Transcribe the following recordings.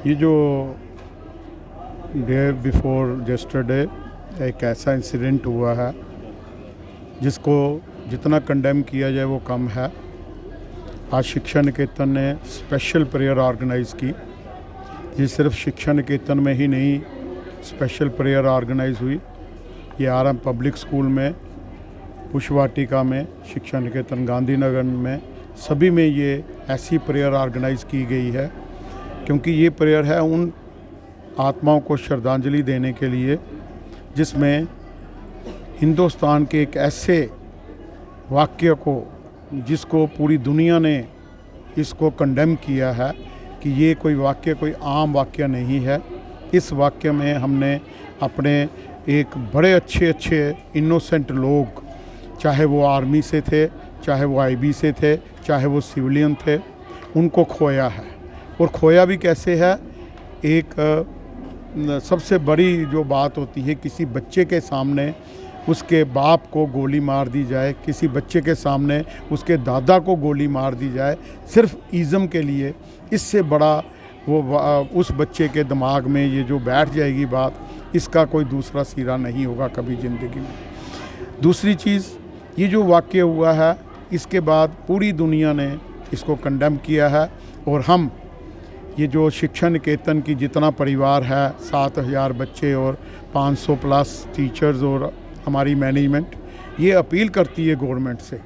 ये जो day before yesterday एक ऐसा इंसिडेंट हुआ है जिसको जितना कंडेम किया जाए वो कम है। आज शिक्षा निकेतन ने स्पेशल प्रेयर ऑर्गेनाइज़ की। ये सिर्फ शिक्षा निकेतन में ही नहीं स्पेशल प्रेयर ऑर्गेनाइज़ हुई, ये आरएम पब्लिक स्कूल में, पुष्पवाटिका में, शिक्षा निकेतन गांधीनगर में, सभी में ये ऐसी प्रेयर ऑर्गेनाइज़ की गई है क्योंकि ये प्रेयर है उन आत्माओं को श्रद्धांजलि देने के लिए जिसमें हिंदुस्तान के एक ऐसे वाक्य को जिसको पूरी दुनिया ने इसको कंडेम किया है कि ये कोई वाक्य कोई आम वाक्य नहीं है। इस वाक्य में हमने अपने एक बड़े अच्छे इनोसेंट लोग, चाहे वो आर्मी से थे, चाहे वो आईबी से थे, चाहे वो सिविलियन थे, उनको खोया है। और खोया भी कैसे है? एक सबसे बड़ी जो बात होती है, किसी बच्चे के सामने उसके बाप को गोली मार दी जाए, किसी बच्चे के सामने उसके दादा को गोली मार दी जाए सिर्फ इज़्म के लिए, इससे बड़ा वो उस बच्चे के दिमाग में ये जो बैठ जाएगी बात, इसका कोई दूसरा सिरा नहीं होगा कभी ज़िंदगी में। दूसरी चीज़, ये जो वाक़या हुआ है इसके बाद पूरी दुनिया ने इसको कंडेम किया है और हम ये जो शिक्षा निकेतन की जितना परिवार है, 7,000 बच्चे और 500 प्लस टीचर्स और हमारी मैनेजमेंट, ये अपील करती है गवर्नमेंट से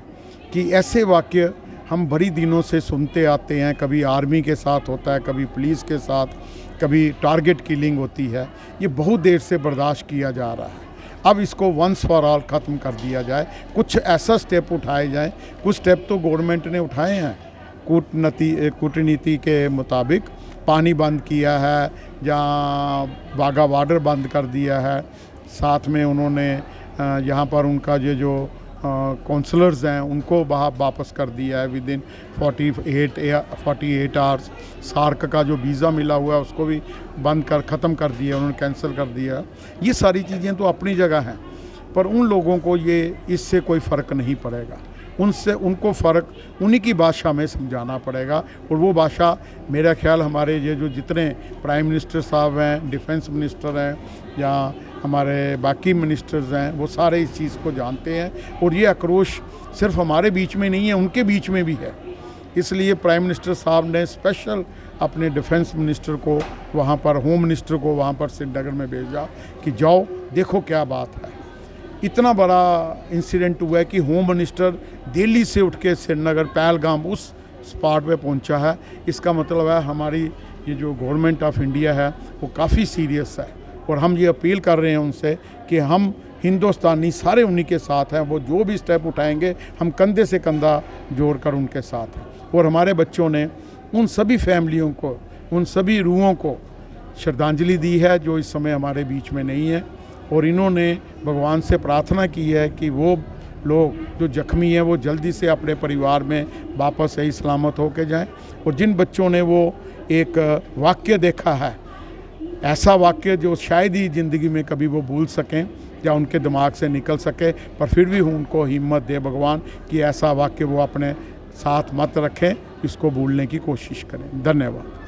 कि ऐसे वाक़ये हम बड़ी दिनों से सुनते आते हैं। कभी आर्मी के साथ होता है, कभी पुलिस के साथ, कभी टारगेट किलिंग होती है। ये बहुत देर से बर्दाश्त किया जा रहा है। अब इसको वंस फॉर ऑल ख़त्म कर दिया जाए, कुछ ऐसा स्टेप उठाए जाए। कुछ स्टेप तो गवर्नमेंट ने उठाए हैं कूटनीति के मुताबिक। पानी बंद किया है, जहाँ वाघा बॉर्डर बंद कर दिया है। साथ में उन्होंने यहाँ पर उनका ये जो काउंसलर्स हैं उनको वापस कर दिया है विद इन 48 आवर्स। सार्क का जो वीज़ा मिला हुआ है उसको भी ख़त्म कर दिया, उन्होंने कैंसिल कर दिया। ये सारी चीज़ें तो अपनी जगह हैं, पर उन लोगों को ये इससे कोई फ़र्क नहीं पड़ेगा। उनको फ़र्क उन्हीं की भाषा में समझाना पड़ेगा। और वो भाषा मेरा ख्याल हमारे ये जो जितने प्राइम मिनिस्टर साहब हैं, डिफेंस मिनिस्टर हैं या हमारे बाकी मिनिस्टर्स हैं, वो सारे इस चीज़ को जानते हैं। और ये आक्रोश सिर्फ हमारे बीच में नहीं है, उनके बीच में भी है। इसलिए प्राइम मिनिस्टर साहब ने स्पेशल अपने डिफेंस मिनिस्टर को वहाँ पर, होम मिनिस्टर को वहाँ पर श्रीनगर में भेजा कि जाओ देखो क्या बात है। इतना बड़ा इंसिडेंट हुआ है कि होम मिनिस्टर दिल्ली से उठ के श्रीनगर पहलगाम उस स्पॉट पे पहुंचा है। इसका मतलब है हमारी ये जो गवर्नमेंट ऑफ इंडिया है वो काफ़ी सीरियस है। और हम ये अपील कर रहे हैं उनसे कि हम हिंदुस्तानी सारे उन्हीं के साथ हैं। वो जो भी स्टेप उठाएंगे हम कंधे से कंधा जोड़ कर उनके साथ हैं। और हमारे बच्चों ने उन सभी फैमिलियों को, उन सभी रूहों को श्रद्धांजलि दी है जो इस समय हमारे बीच में नहीं है। और इन्होंने भगवान से प्रार्थना की है कि वो लोग जो जख्मी हैं वो जल्दी से अपने परिवार में वापस सही सलामत होके जाएं। और जिन बच्चों ने वो एक वाक्य देखा है, ऐसा वाक्य जो शायद ही ज़िंदगी में कभी वो भूल सकें या उनके दिमाग से निकल सके, पर फिर भी उनको हिम्मत दे भगवान कि ऐसा वाक्य वो अपने साथ मत रखें, इसको भूलने की कोशिश करें। धन्यवाद।